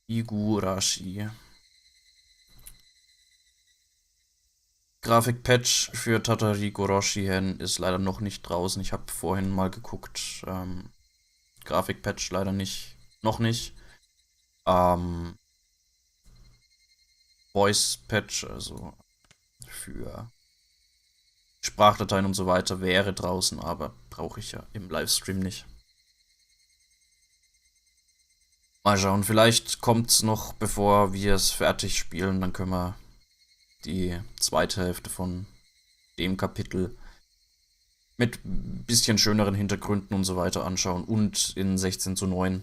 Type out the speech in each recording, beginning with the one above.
Higurashi. Grafikpatch für Tatarigoroshi-hen ist leider noch nicht draußen. Ich habe vorhin mal geguckt. Grafikpatch leider nicht. Noch nicht. Voice Patch, also für Sprachdateien und so weiter, wäre draußen, aber brauche ich ja im Livestream nicht. Mal schauen, vielleicht kommt es noch, bevor wir es fertig spielen, dann können wir die zweite Hälfte von dem Kapitel mit bisschen schöneren Hintergründen und so weiter anschauen und in 16:9.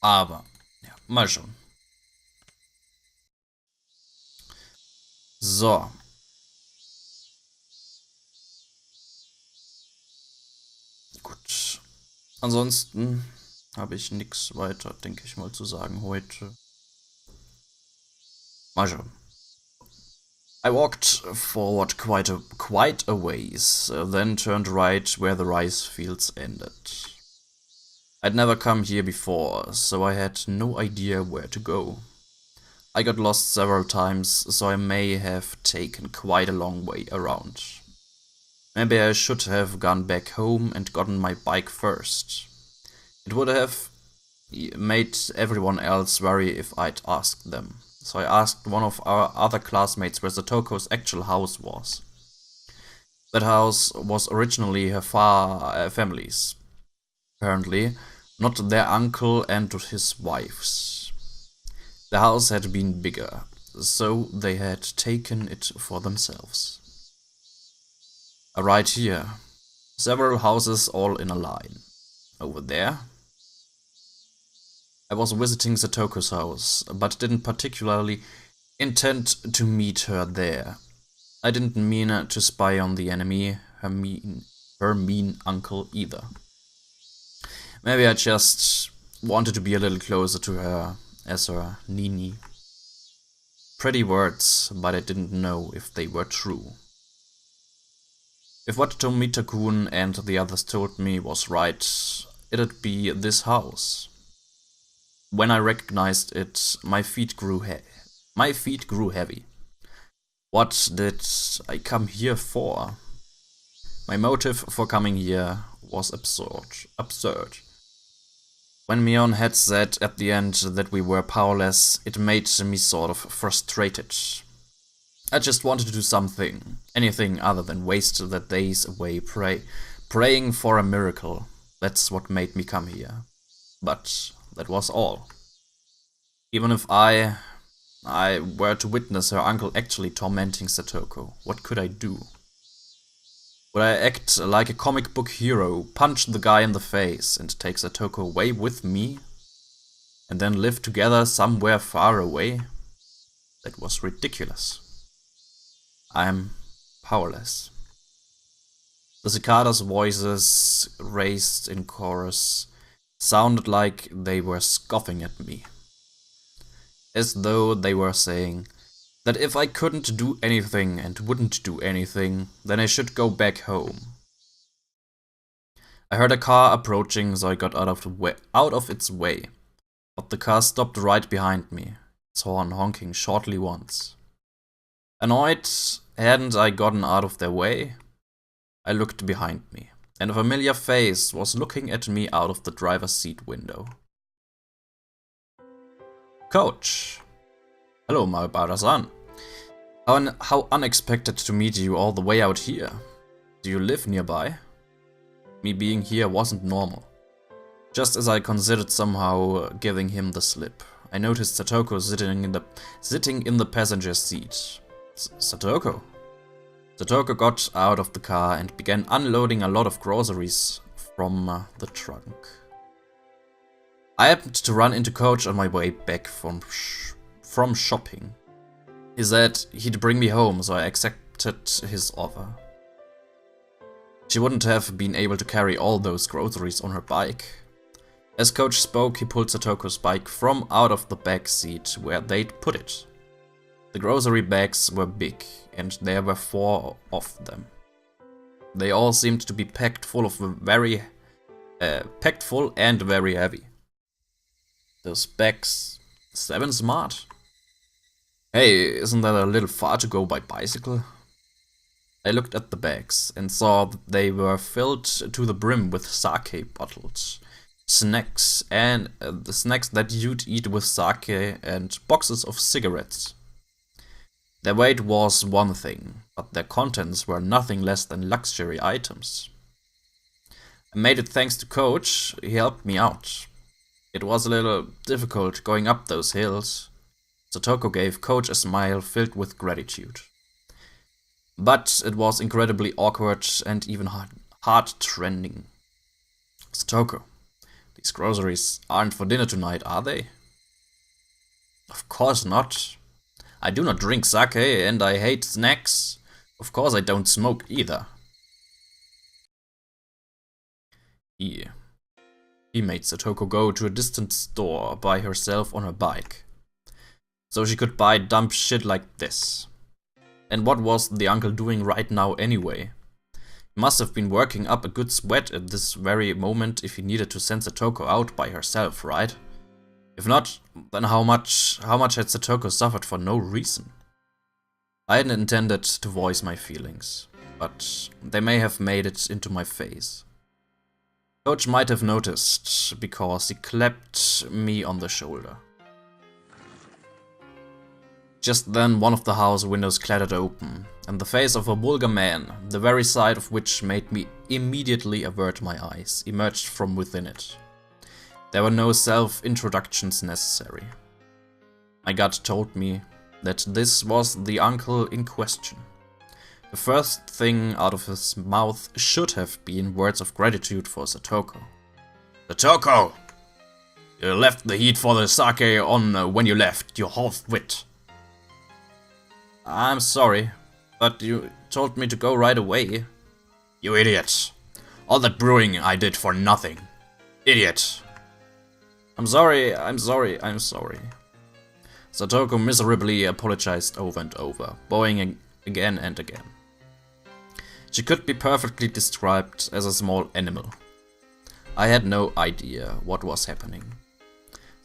Aber, ja, mal schauen. So. Gut. Ansonsten habe ich nichts weiter, denke ich mal, zu sagen heute. Mal schauen. I walked forward quite a ways, then turned right where the rice fields ended. I'd never come here before, so I had no idea where to go. I got lost several times, so I may have taken quite a long way around. Maybe I should have gone back home and gotten my bike first. It would have made everyone else worry if I'd asked them. So I asked one of our other classmates where Satoko's actual house was. That house was originally her family's. Apparently, not their uncle and his wife's. The house had been bigger, so they had taken it for themselves. Right here. Several houses all in a line. Over there. I was visiting Satoko's house, but didn't particularly intend to meet her there. I didn't mean to spy on the enemy, her mean uncle either. Maybe I just wanted to be a little closer to her as her Nini. Pretty words, but I didn't know if they were true. If what Tomita-kun and the others told me was right, it'd be this house. When I recognized it, my feet grew heavy. What did I come here for? My motive for coming here was absurd. When Mion had said at the end that we were powerless, it made me sort of frustrated. I just wanted to do something, anything other than waste the days away praying for a miracle. That's what made me come here. But that was all. Even if I were to witness her uncle actually tormenting Satoko, what could I do? Would I act like a comic book hero, punch the guy in the face, and take Satoko away with me? And then live together somewhere far away? That was ridiculous. I'm powerless. The cicadas' voices, raised in chorus, sounded like they were scoffing at me. As though they were saying that if I couldn't do anything and wouldn't do anything, then I should go back home. I heard a car approaching, so I got out of its way. But the car stopped right behind me, its horn honking shortly once. Annoyed, hadn't I gotten out of their way? I looked behind me, and a familiar face was looking at me out of the driver's seat window. Coach! Hello, Maebara-san. How unexpected to meet you all the way out here. Do you live nearby? Me being here wasn't normal. Just as I considered somehow giving him the slip, I noticed Satoko sitting in the passenger seat. Satoko? Satoko got out of the car and began unloading a lot of groceries from the trunk. I happened to run into Coach on my way back from shopping. He said he'd bring me home, so I accepted his offer. She wouldn't have been able to carry all those groceries on her bike. As Coach spoke, he pulled Satoko's bike from out of the back seat where they'd put it. The grocery bags were big, and there were 4 of them. They all seemed to be packed full and very heavy. Those bags. 7 smart. Hey, isn't that a little far to go by bicycle? I looked at the bags and saw that they were filled to the brim with sake bottles, snacks, and the snacks that you'd eat with sake, and boxes of cigarettes. Their weight was one thing, but their contents were nothing less than luxury items. I made it thanks to Coach. He helped me out. It was a little difficult going up those hills. Satoko gave Coach a smile filled with gratitude. But it was incredibly awkward and even hard trending. Satoko, these groceries aren't for dinner tonight, are they? Of course not. I do not drink sake and I hate snacks. Of course I don't smoke either. He made Satoko go to a distant store by herself on her bike, so she could buy dumb shit like this. And what was the uncle doing right now anyway? He must have been working up a good sweat at this very moment if he needed to send Satoko out by herself, right? If not, then how much had Satoko suffered for no reason? I hadn't intended to voice my feelings, but they may have made it into my face. Coach might have noticed, because he clapped me on the shoulder. Just then one of the house windows clattered open, and the face of a vulgar man, the very sight of which made me immediately avert my eyes, emerged from within it. There were no self-introductions necessary. My gut told me that this was the uncle in question. The first thing out of his mouth should have been words of gratitude for Satoko. Satoko! You left the heat for the sake on when you left, you half-wit. I'm sorry, but you told me to go right away. You idiot. All that brewing I did for nothing. Idiot. I'm sorry. Satoko miserably apologized over and over, bowing again and again. She could be perfectly described as a small animal. I had no idea what was happening.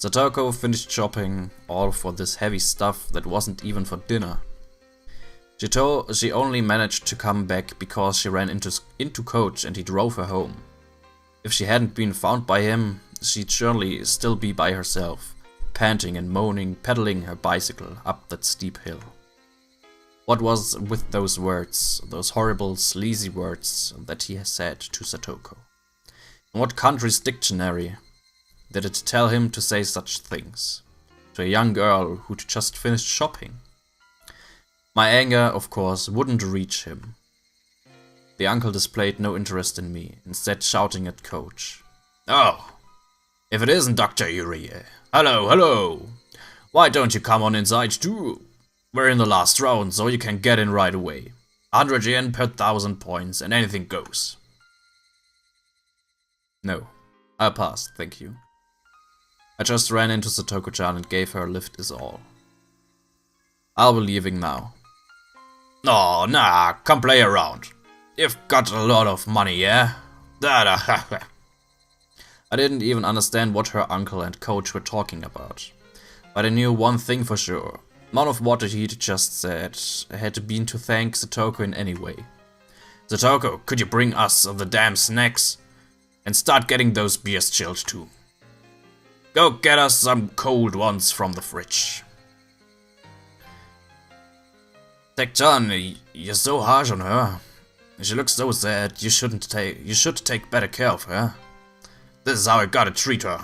Satoko finished shopping, all for this heavy stuff that wasn't even for dinner. She only managed to come back because she ran into Coach and he drove her home. If she hadn't been found by him, she'd surely still be by herself, panting and moaning, pedaling her bicycle up that steep hill. What was with those words, those horrible, sleazy words that he said to Satoko? In what country's dictionary did it tell him to say such things to a young girl who'd just finished shopping? My anger, of course, wouldn't reach him. The uncle displayed no interest in me, instead shouting at Coach. Oh, if it isn't Dr. Yuri. Hello. Why don't you come on inside too? We're in the last round, so you can get in right away. 100 yen per 1,000 points and anything goes. No, I'll pass, thank you. I just ran into Satoko-chan and gave her a lift is all. I'll be leaving now. Oh, nah, come play around. You've got a lot of money, yeah? I didn't even understand what her uncle and Coach were talking about. But I knew one thing for sure. None of what he'd just said had been to thank Satoko in any way. Satoko, could you bring us the damn snacks? And start getting those beers chilled too. Go get us some cold ones from the fridge. Tech-chan, you're so harsh on her. She looks so sad, you should take better care of her. This is how I gotta treat her.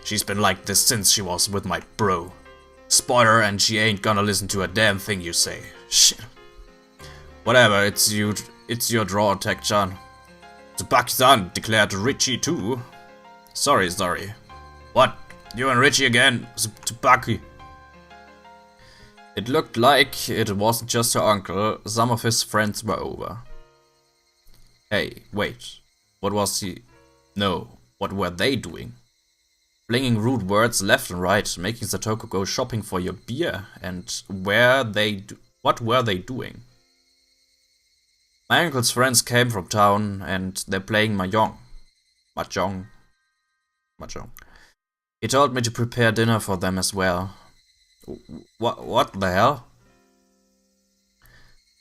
She's been like this since she was with my bro. Spoil her and she ain't gonna listen to a damn thing you say. Shit. Whatever, it's your draw, Tech-chan. Tsubaki-san declared Richie too. Sorry. What? You and Richie again? Tsubaki? It looked like it wasn't just her uncle, some of his friends were over. Hey, wait. What were they doing? Flinging rude words left and right, making Satoko go shopping for your beer, and what were they doing? My uncle's friends came from town, and they're playing mahjong. He told me to prepare dinner for them as well. What the hell?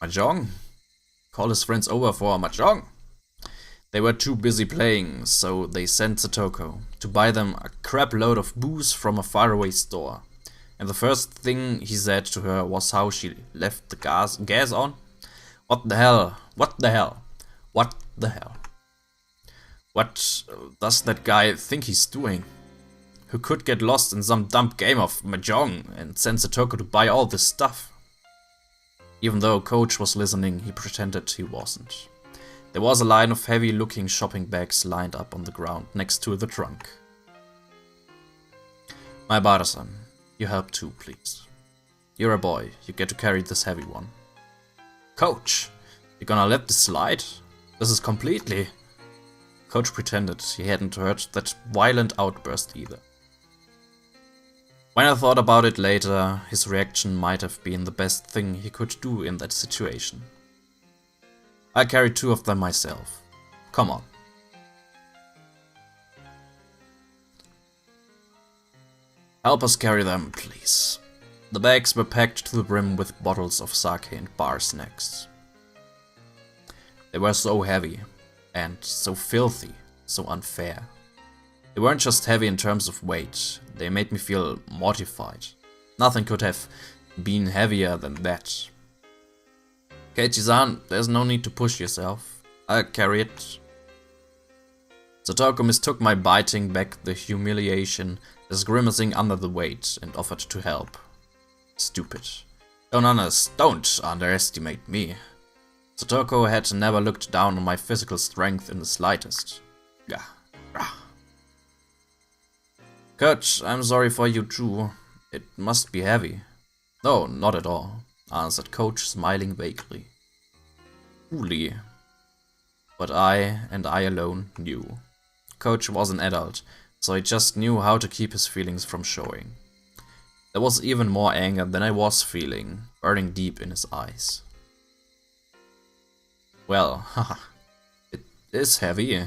Mahjong? Call his friends over for a mahjong? They were too busy playing, so they sent Satoko to buy them a crap load of booze from a faraway store. And the first thing he said to her was how she left the gas on. What the hell? What the hell? What the hell? What does that guy think he's doing? Who could get lost in some dumb game of mahjong and send Satoko to buy all this stuff? Even though Coach was listening, he pretended he wasn't. There was a line of heavy-looking shopping bags lined up on the ground next to the trunk. My Bada-san, you help too, please. You're a boy, you get to carry this heavy one. Coach, you gonna let this slide? This is completely... Coach pretended he hadn't heard that violent outburst either. When I thought about it later, his reaction might have been the best thing he could do in that situation. I carried 2 of them myself. Come on. Help us carry them, please. The bags were packed to the brim with bottles of sake and bar snacks. They were so heavy, and so filthy, so unfair. They weren't just heavy in terms of weight, they made me feel mortified. Nothing could have been heavier than that. Keiichi-san, there's no need to push yourself. I'll carry it. Satoko mistook my biting back the humiliation as grimacing under the weight and offered to help. Stupid. Don't underestimate me. Satoko had never looked down on my physical strength in the slightest. Gah. Coach, I'm sorry for you too. It must be heavy. No, not at all, answered Coach, smiling vaguely. Truly. But I, and I alone, knew. Coach was an adult, so he just knew how to keep his feelings from showing. There was even more anger than I was feeling, burning deep in his eyes. Well, haha, it is heavy.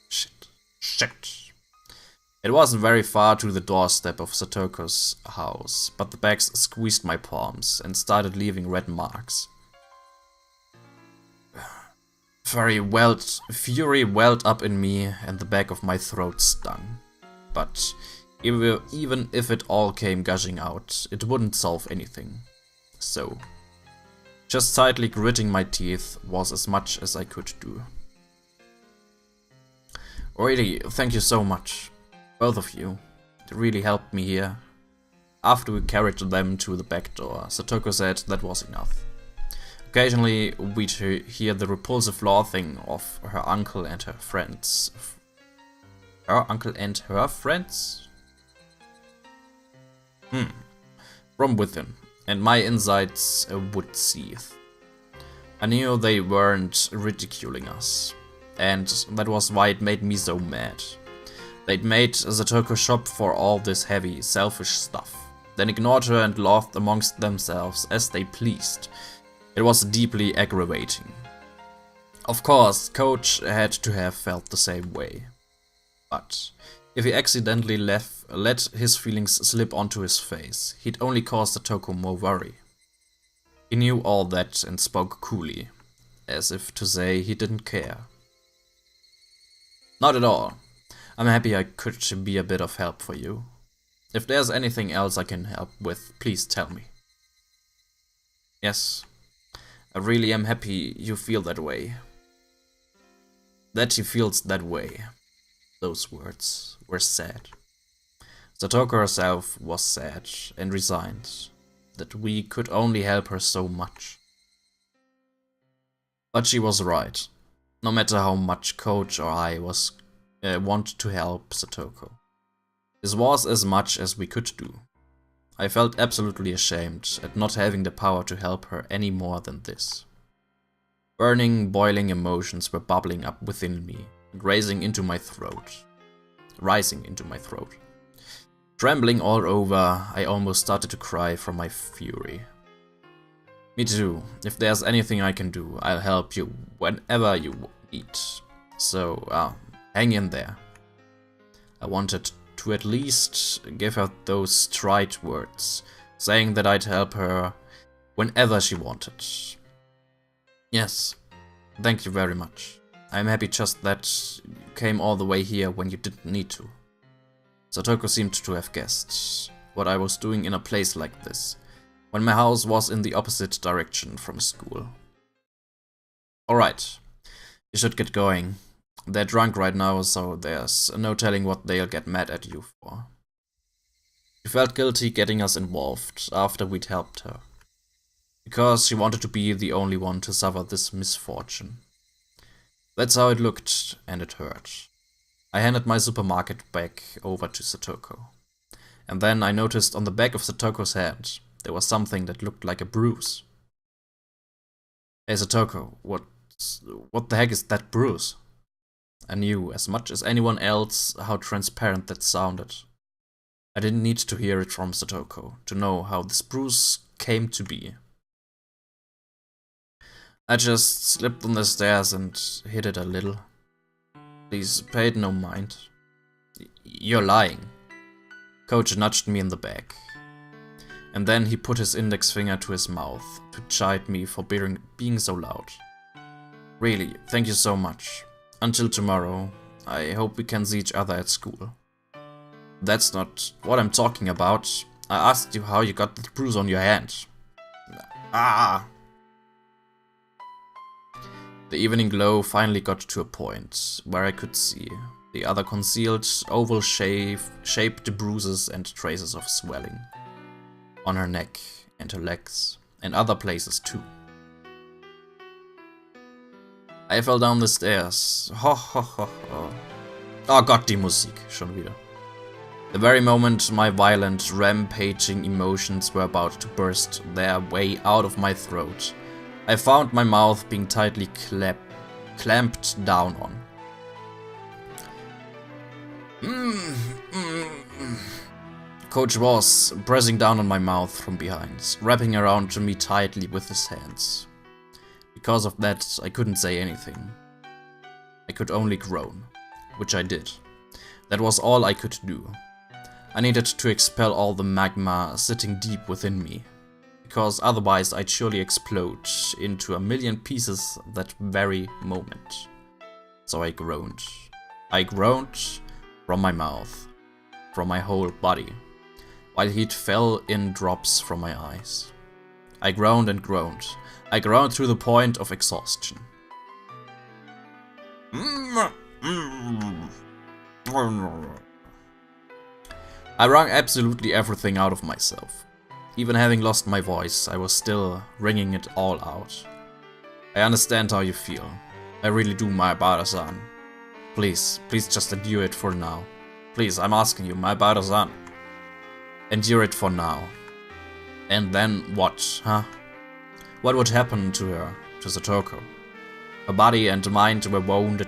Shit. It wasn't very far to the doorstep of Satoko's house, but the bags squeezed my palms and started leaving red marks. Fury welled up in me and the back of my throat stung. But even if it all came gushing out, it wouldn't solve anything. So, just tightly gritting my teeth was as much as I could do. Really, thank you so much. Both of you. It really helped me here. After we carried them to the back door, Satoko said that was enough. Occasionally, we'd hear the repulsive laughing of her uncle and her friends. Her uncle and her friends? From within, and my insides would seethe. I knew they weren't ridiculing us, and that was why it made me so mad. They'd made Satoko shop for all this heavy, selfish stuff, then ignored her and laughed amongst themselves as they pleased. It was deeply aggravating. Of course, Coach had to have felt the same way. But if he accidentally let his feelings slip onto his face, he'd only cause Satoko more worry. He knew all that and spoke coolly, as if to say he didn't care. Not at all. I'm happy I could be a bit of help for you. If there's anything else I can help with, please tell me. Yes, I really am happy you feel that way. That he feels that way. Those words were sad. Satoko herself was sad and resigned that we could only help her so much. But she was right. No matter how much Coach or I want to help Satoko. This was as much as we could do. I felt absolutely ashamed at not having the power to help her any more than this. Burning, boiling emotions were bubbling up within me and rising into my throat. Trembling all over, I almost started to cry from my fury. Me too. If there's anything I can do, I'll help you whenever you need. So, hang in there. I wanted to at least give her those trite words, saying that I'd help her whenever she wanted. Yes, thank you very much. I'm happy just that you came all the way here when you didn't need to. Satoko seemed to have guessed what I was doing in a place like this, when my house was in the opposite direction from school. Alright, you should get going. They're drunk right now, so there's no telling what they'll get mad at you for. She felt guilty getting us involved after we'd helped her, because she wanted to be the only one to suffer this misfortune. That's how it looked, and it hurt. I handed my supermarket bag over to Satoko, and then I noticed on the back of Satoko's hand there was something that looked like a bruise. Hey Satoko, what the heck is that bruise? I knew, as much as anyone else, how transparent that sounded. I didn't need to hear it from Satoko to know how this bruise came to be. I just slipped on the stairs and hit it a little. Please pay it no mind. You're lying. Coach nudged me in the back. And then he put his index finger to his mouth to chide me for being so loud. Really, thank you so much. Until tomorrow, I hope we can see each other at school. That's not what I'm talking about. I asked you how you got the bruise on your hand. Ah! The evening glow finally got to a point where I could see the other concealed, oval-shaped bruises and traces of swelling on her neck and her legs, and other places too. I fell down the stairs. Ho ho ho ho. Oh Gott, die Musik. Schon wieder. The very moment my violent, rampaging emotions were about to burst their way out of my throat, I found my mouth being tightly clamped down on. Coach was pressing down on my mouth from behind, wrapping around me tightly with his hands. Because of that, I couldn't say anything. I could only groan, which I did. That was all I could do. I needed to expel all the magma sitting deep within me, because otherwise I'd surely explode into a million pieces that very moment. So I groaned. I groaned from my mouth, from my whole body, while heat fell in drops from my eyes. I groaned and groaned. I groaned through the point of exhaustion. I wrung absolutely everything out of myself. Even having lost my voice, I was still wringing it all out. I understand how you feel. I really do, my Bada-san. Please just endure it for now. Please, I'm asking you, my Bada-san. Endure it for now. And then what, huh? What would happen to her, to Satoko? Her body and mind were wounded,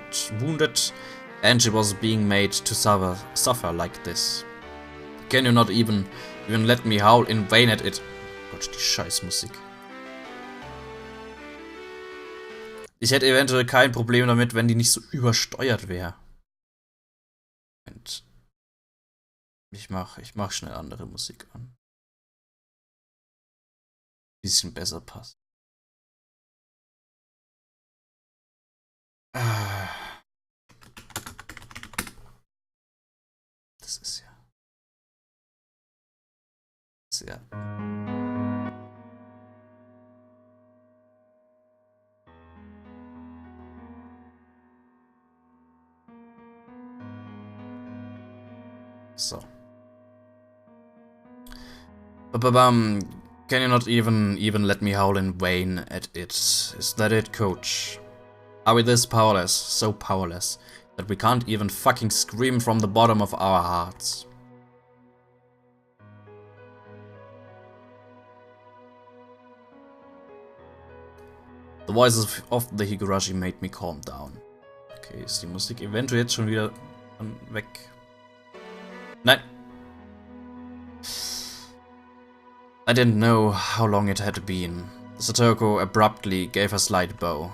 and she was being made to suffer like this. Can you not even let me howl in vain at it? Gott, die Scheißmusik. Ich hätte eventuell kein Problem damit, wenn die nicht so übersteuert wäre. Und ich mach schnell andere Musik an. Bisschen besser passt. Das ist ja. Sehr. So. Can you not even let me howl in vain at it? Is that it, coach? Are we this powerless, so powerless, that we can't even fucking scream from the bottom of our hearts? The voices of the Higurashi made me calm down. Okay, ist die Musik eventuell jetzt schon wieder weg? Nein! I didn't know how long it had been. Satoko abruptly gave a slight bow.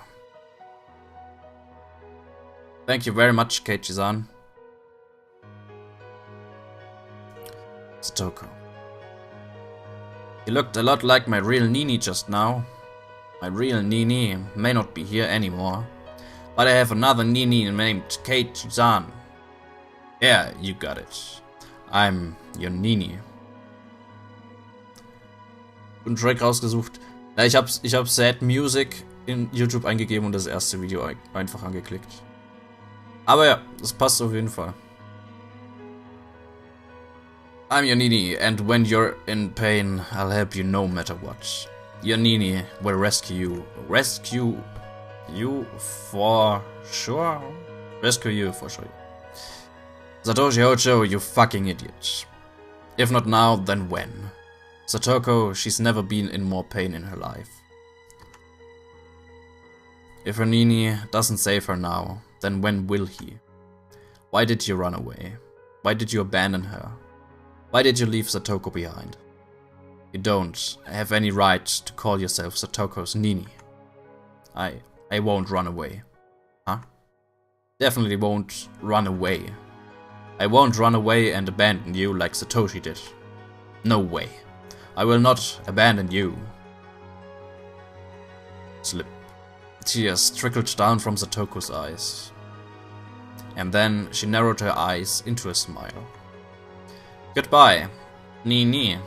Thank you very much, Keiichi-san. Satoko. You looked a lot like my real Nini just now. My real Nini may not be here anymore, but I have another Nini named Kate-san. Yeah, you got it. I'm your Nini. Guten Track rausgesucht. Ja, ich hab Sad Music in YouTube eingegeben und das erste Video einfach angeklickt. Aber ja, das passt auf jeden Fall. I'm your Nini, and when you're in pain, I'll help you no matter what. Your Nini will rescue you. Rescue you for sure? Rescue you for sure. Satoshi Hojo, you fucking idiot. If not now, then when? Satoko, she's never been in more pain in her life. If her Nini doesn't save her now, then when will he? Why did you run away? Why did you abandon her? Why did you leave Satoko behind? You don't have any right to call yourself Satoko's Nini. I won't run away. Huh? Definitely won't run away. I won't run away and abandon you like Satoshi did. No way. I will not abandon you. Slip. Tears trickled down from Satoko's eyes. And then she narrowed her eyes into a smile. Goodbye, Nini.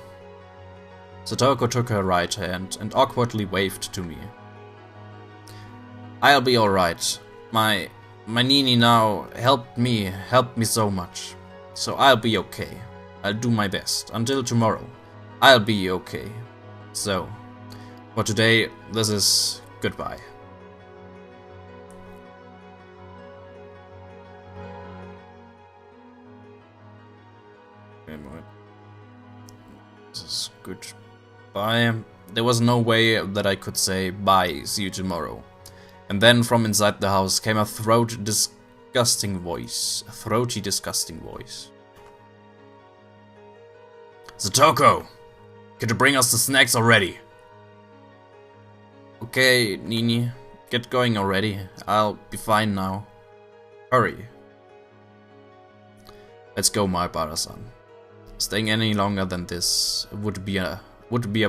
Satoko took her right hand and awkwardly waved to me. I'll be alright. My Nini now helped me so much. So I'll be okay. I'll do my best. Until tomorrow, I'll be okay. So, for today, this is goodbye. This is goodbye. There was no way that I could say bye, see you tomorrow. And then from inside the house came a throaty, disgusting voice. Satoko! Could you bring us the snacks already? Okay, Nini. Get going already. I'll be fine now. Hurry. Let's go, Maibara-san. Staying any longer than this would be a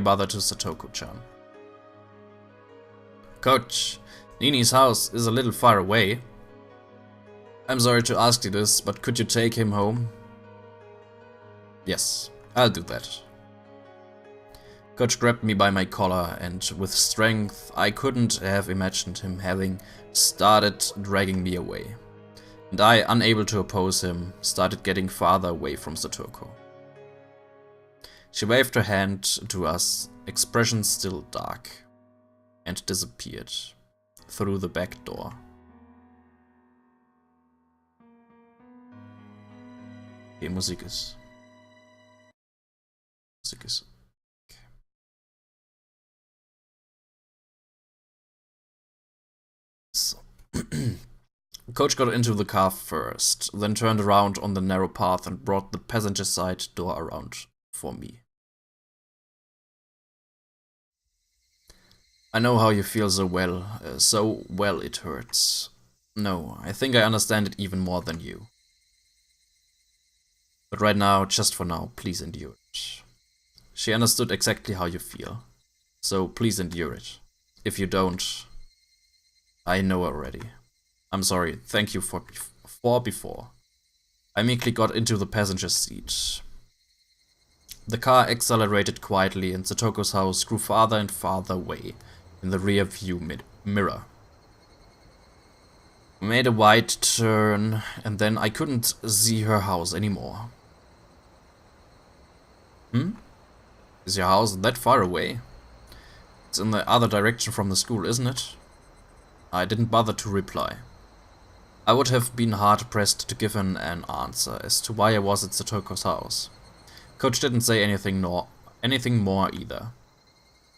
bother to Satoko-chan. Coach, Nini's house is a little far away. I'm sorry to ask you this, but could you take him home? Yes, I'll do that. Coach grabbed me by my collar, and with strength I couldn't have imagined him having started dragging me away. And I, unable to oppose him, started getting farther away from Satoko. She waved her hand to us, expression still dark, and disappeared through the back door. Okay, Musik ist. Okay. So. Coach got into the car first, then turned around on the narrow path and brought the passenger side door around for me. I know how you feel so well it hurts. No, I think I understand it even more than you. But right now, just for now, please endure it. She understood exactly how you feel, so please endure it. If you don't, I know already. I'm sorry, thank you for before. I meekly got into the passenger seat. The car accelerated quietly and Satoko's house grew farther and farther away in the rear view mirror. We made a wide turn and then I couldn't see her house anymore. Is your house that far away? It's in the other direction from the school, isn't it? I didn't bother to reply. I would have been hard-pressed to give an answer as to why I was at Satoko's house. Coach didn't say anything more either.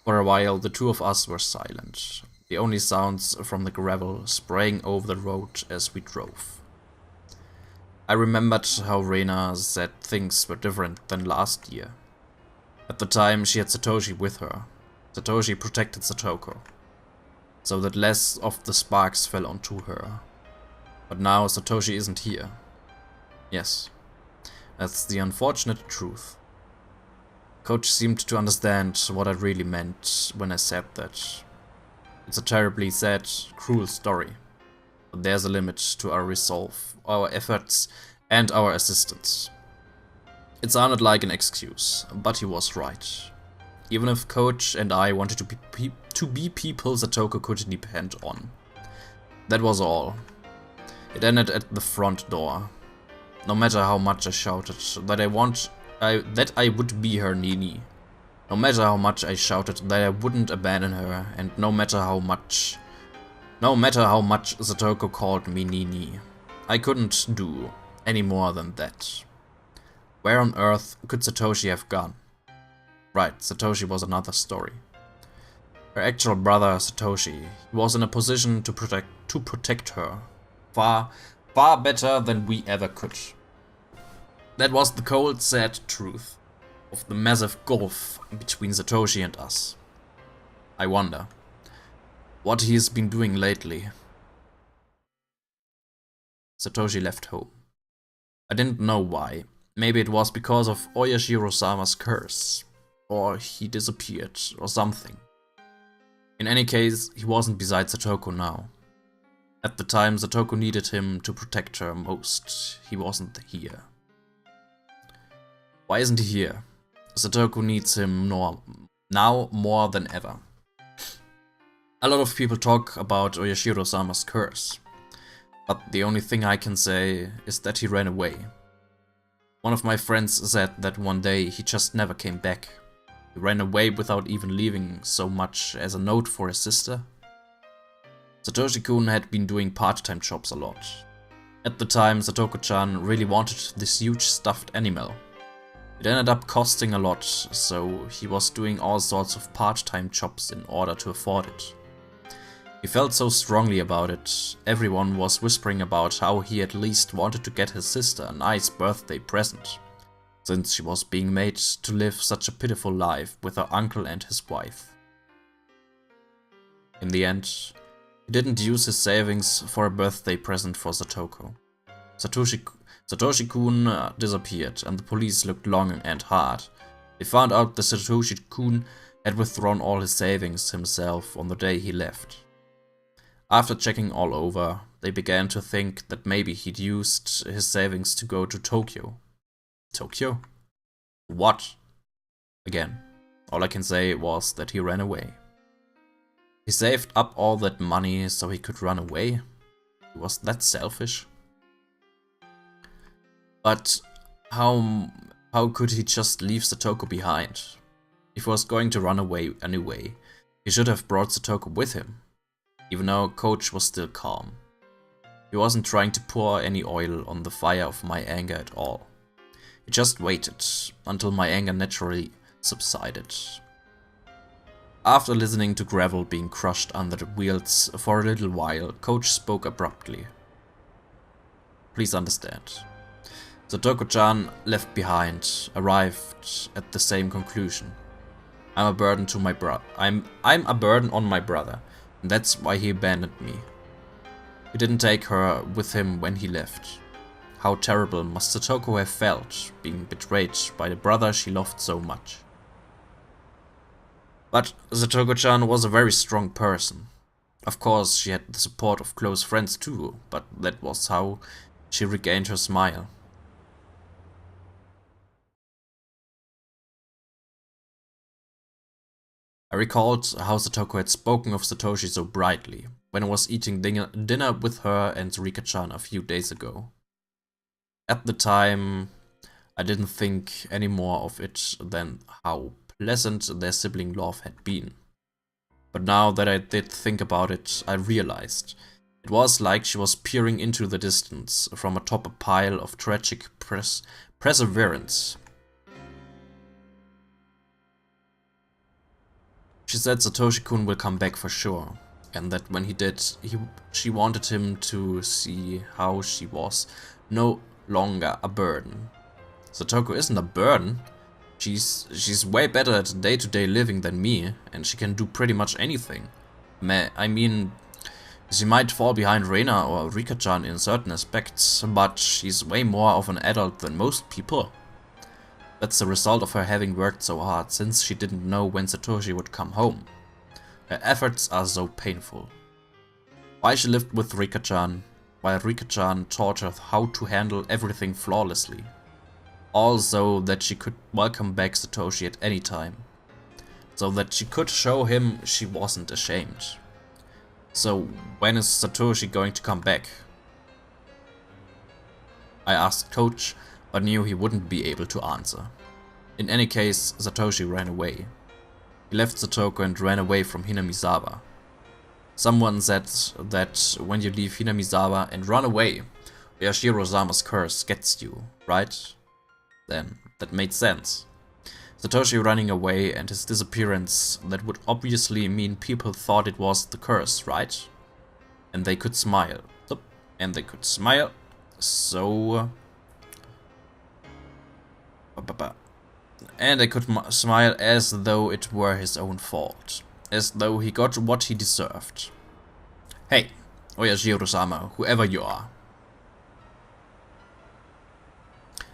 For a while, the two of us were silent, the only sounds from the gravel spraying over the road as we drove. I remembered how Reina said things were different than last year. At the time, she had Satoshi with her. Satoshi protected Satoko, so that less of the sparks fell onto her. But now Satoshi isn't here. Yes, that's the unfortunate truth. Coach seemed to understand what I really meant when I said that. It's a terribly sad, cruel story. But there's a limit to our resolve, our efforts, and our assistance. It sounded like an excuse, but he was right. Even if Coach and I wanted to be people Satoko could depend on. That was all. It ended at the front door. No matter how much I shouted that I would be her Nini. No matter how much I shouted that I wouldn't abandon her, and no matter how much Satoko called me Nini, I couldn't do any more than that. Where on earth could Satoshi have gone? Right, Satoshi was another story. Her actual brother, Satoshi, was in a position to protect her. Far better than we ever could. That was the cold, sad truth of the massive gulf between Satoshi and us. I wonder what he has been doing lately. Satoshi left home. I didn't know why. Maybe it was because of Oyashiro-sama's curse. Or he disappeared, or something. In any case, he wasn't beside Satoko now. At the time Satoko needed him to protect her most, he wasn't here. Why isn't he here? Satoko needs him now more than ever. A lot of people talk about Oyashiro-sama's curse, but the only thing I can say is that he ran away. One of my friends said that one day he just never came back. He ran away without even leaving so much as a note for his sister. Satoshi-kun had been doing part-time jobs a lot. At the time, Satoko-chan really wanted this huge stuffed animal. It ended up costing a lot, so he was doing all sorts of part-time jobs in order to afford it. He felt so strongly about it. Everyone was whispering about how he at least wanted to get his sister a nice birthday present, since she was being made to live such a pitiful life with her uncle and his wife. In the end, he didn't use his savings for a birthday present for Satoko. Satoshi-kun disappeared, and the police looked long and hard. They found out that Satoshi-kun had withdrawn all his savings himself on the day he left. After checking all over, they began to think that maybe he'd used his savings to go to Tokyo. Tokyo? What? Again, all I can say was that he ran away. He saved up all that money so he could run away? He was that selfish? But how could he just leave Satoko behind? If he was going to run away anyway, he should have brought Satoko with him. Even though Coach was still calm. He wasn't trying to pour any oil on the fire of my anger at all. He just waited until my anger naturally subsided. After listening to gravel being crushed under the wheels for a little while, Coach spoke abruptly. Please understand. Satoko-chan left behind, arrived at the same conclusion. I'm a burden to my brother. I'm a burden on my brother, and that's why he abandoned me. He didn't take her with him when he left. How terrible must Satoko have felt, being betrayed by the brother she loved so much. But Satoko-chan was a very strong person. Of course, she had the support of close friends too, but that was how she regained her smile. I recalled how Satoko had spoken of Satoshi so brightly, when I was eating dinner with her and Rika-chan a few days ago. At the time, I didn't think any more of it than how pleasant their sibling love had been. But now that I did think about it, I realized it was like she was peering into the distance from atop a pile of tragic perseverance. She said Satoshi-kun will come back for sure, and that when he did, she wanted him to see how she was no longer a burden. Satoko isn't a burden. She's way better at day-to-day living than me, and she can do pretty much anything. I mean, she might fall behind Reina or Rika-chan in certain aspects, but she's way more of an adult than most people. That's the result of her having worked so hard, since she didn't know when Satoshi would come home. Her efforts are so painful. Why she lived with Rika-chan, while Rika-chan taught her how to handle everything flawlessly. All so that she could welcome back Satoshi at any time. So that she could show him she wasn't ashamed. So when is Satoshi going to come back? I asked Coach, but knew he wouldn't be able to answer. In any case, Satoshi ran away. He left Satoko and ran away from Hinamizawa. Someone said that when you leave Hinamizawa and run away, Yashiro-sama's curse gets you, right? Then that made sense. Satoshi running away and his disappearance, that would obviously mean people thought it was the curse, right? And they could smile. And they could smile. So... And they could smile as though it were his own fault. As though he got what he deserved. Hey, Oyashiro-sama, whoever you are.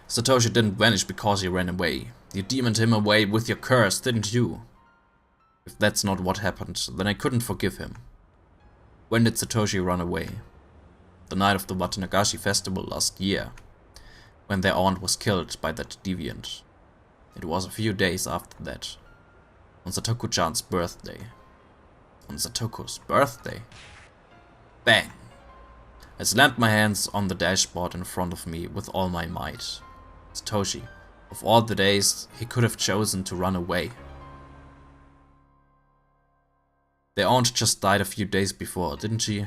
Satoshi didn't vanish because he ran away. You demoned him away with your curse, didn't you? If that's not what happened, then I couldn't forgive him. When did Satoshi run away? The night of the Watanagashi festival last year, when their aunt was killed by that deviant. It was a few days after that. On Satoko-chan's birthday. On Satoko's birthday? Bang! I slammed my hands on the dashboard in front of me with all my might. Satoshi, of all the days, he could have chosen to run away. Their aunt just died a few days before, didn't she?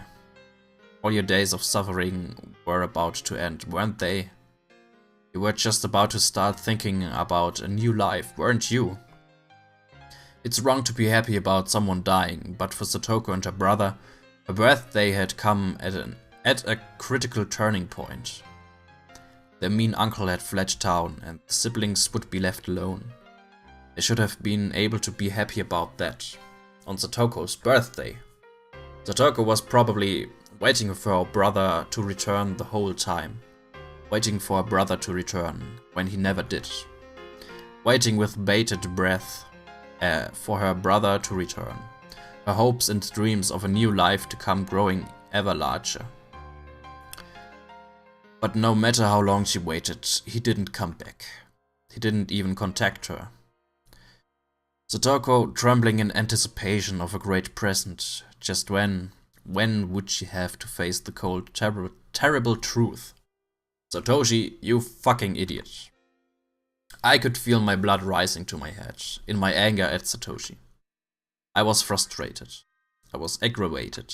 All your days of suffering were about to end, weren't they? You were just about to start thinking about a new life, weren't you? It's wrong to be happy about someone dying, but for Satoko and her brother, her birthday had come at a critical turning point. Their mean uncle had fled town, and the siblings would be left alone. They should have been able to be happy about that. On Satoko's birthday. Satoko was probably waiting for her brother to return the whole time. Waiting for her brother to return, when he never did. Waiting with bated breath for her brother to return. Her hopes and dreams of a new life to come growing ever larger. But no matter how long she waited, he didn't come back. He didn't even contact her. Satoko, trembling in anticipation of a great present, just when would she have to face the cold, terrible truth? Satoshi, you fucking idiot. I could feel my blood rising to my head, in my anger at Satoshi. I was frustrated. I was aggravated.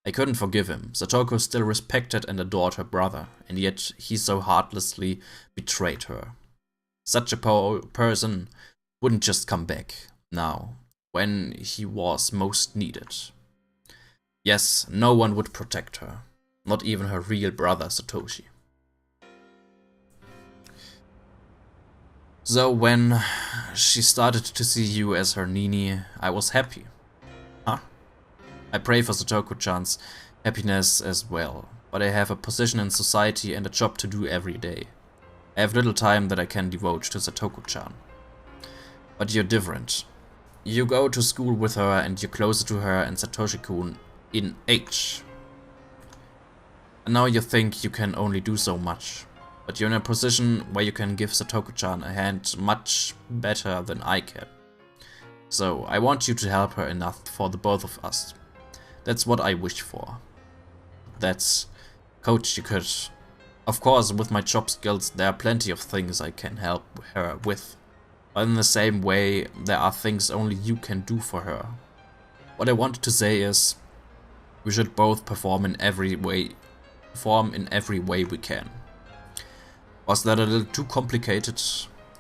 I couldn't forgive him. Satoko still respected and adored her brother, and yet he so heartlessly betrayed her. Such a person wouldn't just come back, now, when he was most needed. Yes, no one would protect her, not even her real brother Satoshi. So when she started to see you as her Nini, I was happy. Huh? I pray for Satoko-chan's happiness as well, but I have a position in society and a job to do every day. I have little time that I can devote to Satoko-chan. But you're different. You go to school with her and you're closer to her and Satoshi-kun in age. And now you think you can only do so much. But you're in a position where you can give Satoko-chan a hand much better than I can. So I want you to help her enough for the both of us. That's what I wish for. That's... Coach, you could... Of course, with my job skills, there are plenty of things I can help her with. But in the same way, there are things only you can do for her. What I wanted to say is, we should both perform in every way we can. Was that a little too complicated?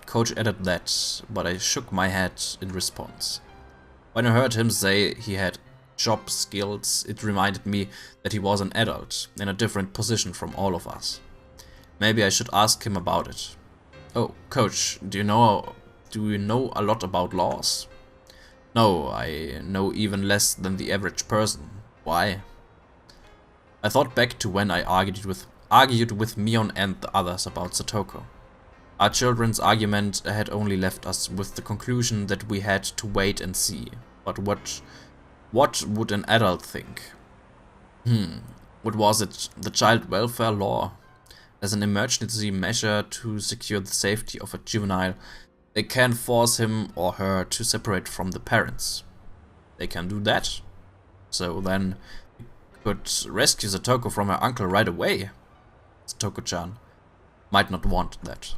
Coach added that, but I shook my head in response. When I heard him say he had job skills, it reminded me that he was an adult, in a different position from all of us. Maybe I should ask him about it. Oh, Coach, do you know a lot about laws? No, I know even less than the average person. Why? I thought back to when I argued with Mion and the others about Satoko. Our children's argument had only left us with the conclusion that we had to wait and see. But what would an adult think? What was it? The child welfare law? As an emergency measure to secure the safety of a juvenile, they can force him or her to separate from the parents. They can do that. So then we could rescue Satoko from her uncle right away. Satoko-chan might not want that.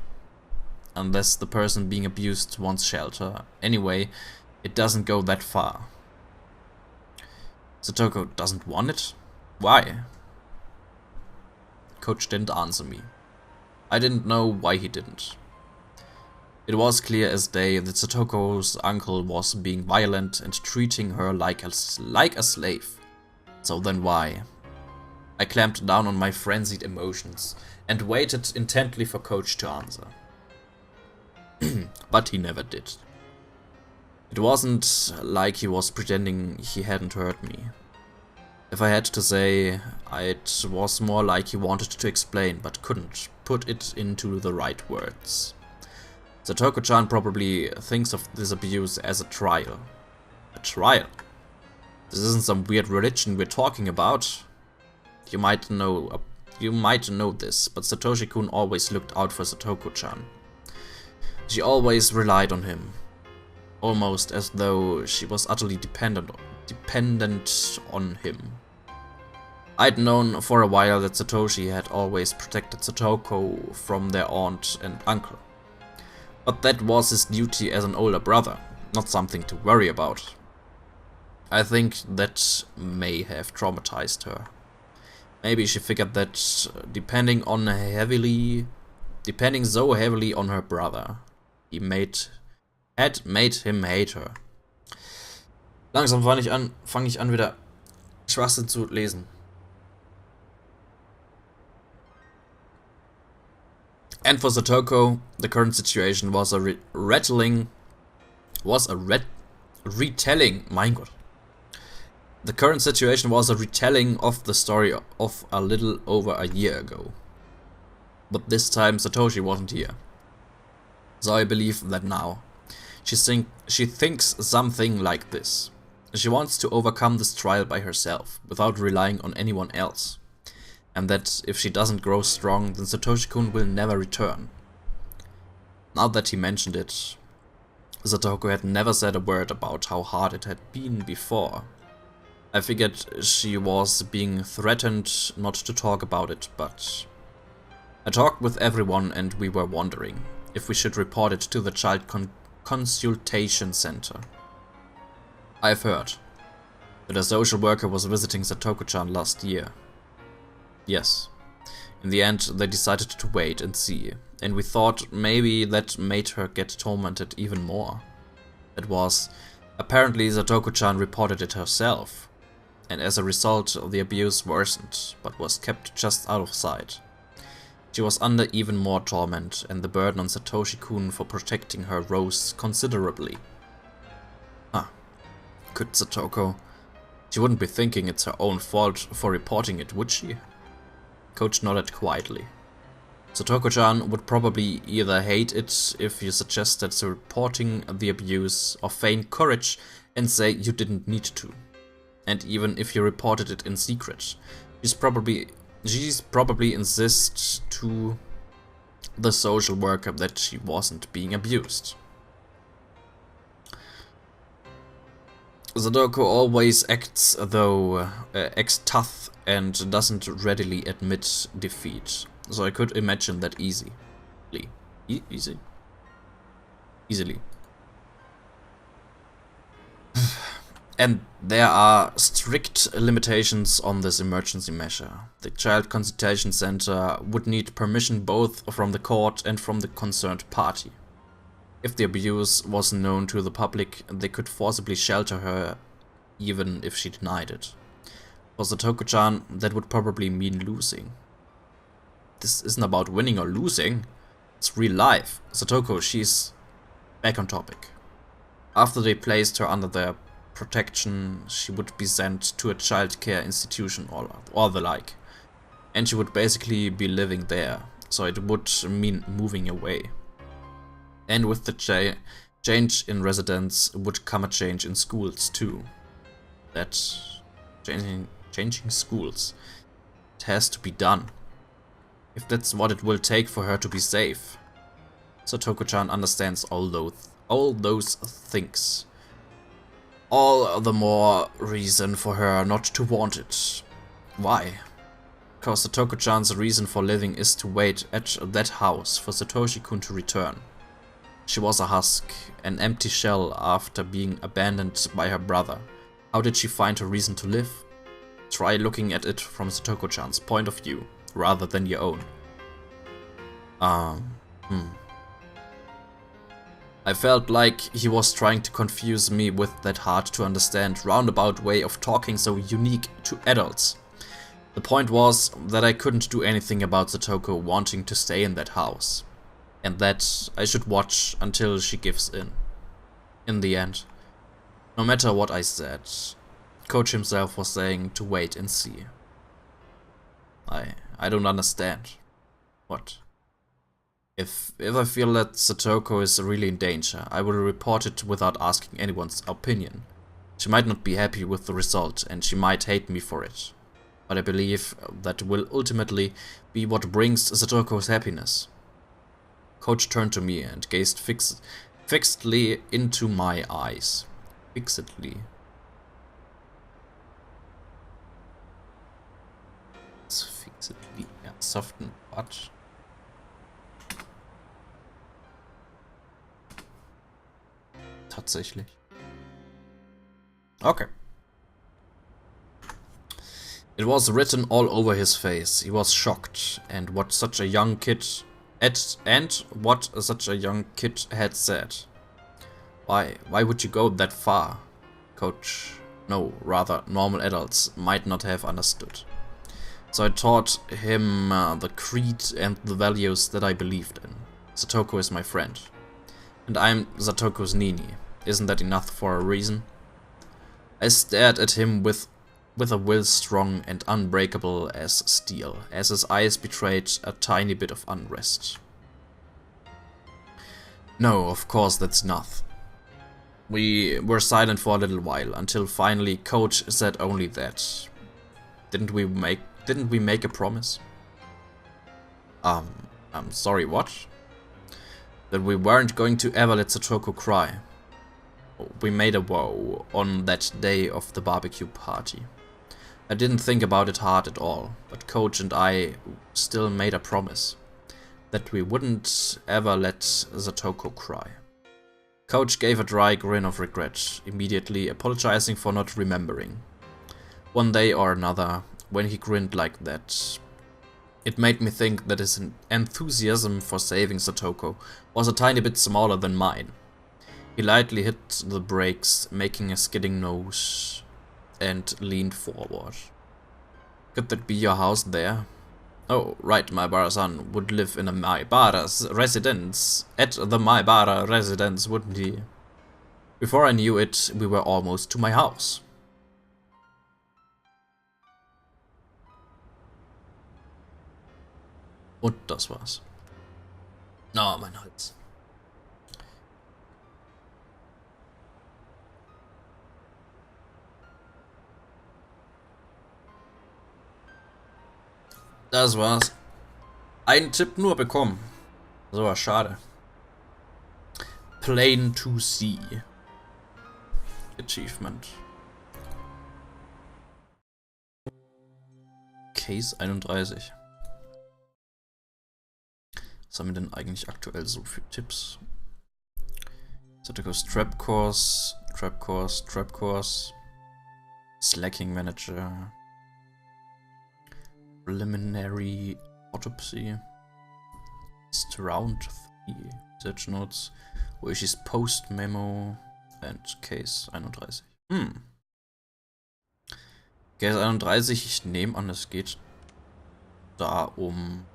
Unless the person being abused wants shelter. Anyway, it doesn't go that far. Satoko doesn't want it? Why? Coach didn't answer me. I didn't know why he didn't. It was clear as day that Satoko's uncle was being violent and treating her like a slave. So then why? I clamped down on my frenzied emotions and waited intently for Coach to answer. But he never did. It wasn't like he was pretending he hadn't heard me. If I had to say, it was more like he wanted to explain but couldn't put it into the right words. Satoko-chan probably thinks of this abuse as a trial. A trial? This isn't some weird religion we're talking about. You might know this, but Satoshi-kun always looked out for Satoko-chan. She always relied on him, almost as though she was utterly dependent on him. I'd known for a while that Satoshi had always protected Satoko from their aunt and uncle. But that was his duty as an older brother, not something to worry about. I think that may have traumatized her. Maybe she figured that depending so heavily on her brother, had made him hate her. Langsam fange ich an wieder Schwachsinn zu lesen. And for Satoko, the current situation was a retelling. Mein Gott. The current situation was a retelling of the story of a little over a year ago. But this time Satoshi wasn't here. So I believe that now. She thinks something like this. She wants to overcome this trial by herself, without relying on anyone else. And that if she doesn't grow strong, then Satoshi-kun will never return. Now that he mentioned it, Satoko had never said a word about how hard it had been before. I figured she was being threatened not to talk about it, but I talked with everyone and we were wondering if we should report it to the child consultation center. I've heard that a social worker was visiting Satoko-chan last year. Yes. In the end, they decided to wait and see, and we thought maybe that made her get tormented even more. It was. Apparently Satoko-chan reported it herself, and as a result the abuse worsened, but was kept just out of sight. She was under even more torment, and the burden on Satoshi-kun for protecting her rose considerably. Could Satoko? She wouldn't be thinking it's her own fault for reporting it, would she? Coach nodded quietly. Satoko-chan would probably either hate it if you suggested reporting the abuse, or feign courage and say you didn't need to. And even if you reported it in secret, she's probably insist to the social worker that she wasn't being abused. Satoko always acts tough and doesn't readily admit defeat, so I could imagine that easily. And there are strict limitations on this emergency measure. The Child Consultation Center would need permission both from the court and from the concerned party. If the abuse was known to the public, they could forcibly shelter her even if she denied it. For Satoko-chan, that would probably mean losing. This isn't about winning or losing, it's real life. Satoko, she's back on topic. After they placed her under their protection, she would be sent to a child care institution or the like. And she would basically be living there, so it would mean moving away. And with the change in residence would come a change in schools too. That changing schools. It has to be done. If that's what it will take for her to be safe. Satoko-chan understands all those things. All the more reason for her not to want it. Why? Because Satoko-chan's reason for living is to wait at that house for Satoshi-kun to return. She was a husk, an empty shell after being abandoned by her brother. How did she find a reason to live? Try looking at it from Satoko-chan's point of view, rather than your own. I felt like he was trying to confuse me with that hard-to-understand roundabout way of talking so unique to adults. The point was that I couldn't do anything about Satoko wanting to stay in that house. And that I should watch until she gives in. In the end, no matter what I said, Coach himself was saying to wait and see. I don't understand. What? If I feel that Satoko is really in danger, I will report it without asking anyone's opinion. She might not be happy with the result, and she might hate me for it. But I believe that will ultimately be what brings Satoko's happiness. Coach turned to me and gazed fixedly into my eyes. Fixedly. Fixedly. Ja, soften Quatsch. Tatsächlich. Okay. It was written all over his face. He was shocked, and what such a young kid had said. Why would you go that far? Coach, no, rather normal adults might not have understood. So I taught him the creed and the values that I believed in. Satoko is my friend. And I'm Satoko's Nini. Isn't that enough for a reason? I stared at him with a will strong and unbreakable as steel, as his eyes betrayed a tiny bit of unrest. No, of course that's enough. We were silent for a little while, until finally Coach said only that. Didn't we make a promise? I'm sorry, what? That we weren't going to ever let Satoko cry. We made a vow on that day of the barbecue party. I didn't think about it hard at all, but Coach and I still made a promise that we wouldn't ever let Satoko cry. Coach gave a dry grin of regret, immediately apologizing for not remembering. One day or another, when he grinned like that, it made me think that his enthusiasm for saving Satoko was a tiny bit smaller than mine. He lightly hit the brakes, making a skidding nose, and leaned forward. Could that be your house there? Oh, right, Maibara-san would live in a Maibara's residence. At the Maibara residence, wouldn't he? Before I knew it, we were almost to my house. Und das war's. Oh, mein Hals. Das war's. Einen Tipp nur bekommen. So, schade. Plain to see. Achievement. Case 31. Was haben wir denn eigentlich aktuell so für Tipps? Satoko's Trap Course, Trap Course, Trap Course, Slacking Manager, Preliminary Autopsy, East Round 3, Search Notes, Oishi's Post Memo and Case 31. Case 31, ich nehme an, es geht da um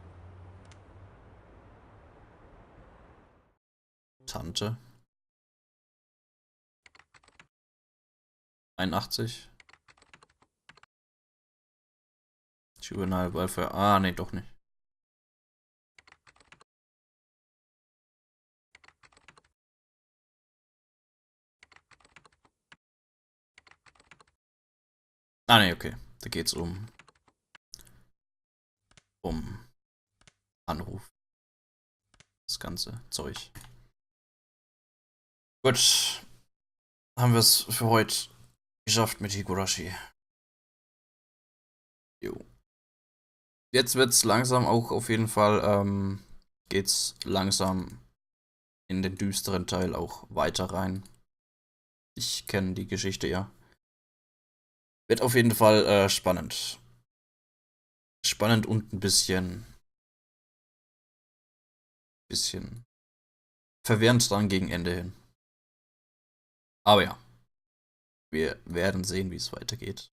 Tante. 81. Juvenile Welfare. Ah, nee, doch nicht. Ah, ne, okay. Da geht's um Anruf. Das ganze Zeug. Gut. Haben wir es für heute geschafft mit Higurashi. Jo. Jetzt wird's langsam auch auf jeden Fall, geht's langsam in den düsteren Teil auch weiter rein. Ich kenne die Geschichte ja. Wird auf jeden Fall spannend. Spannend und ein bisschen verwirrend dann gegen Ende hin. Aber ja, wir werden sehen, wie es weitergeht.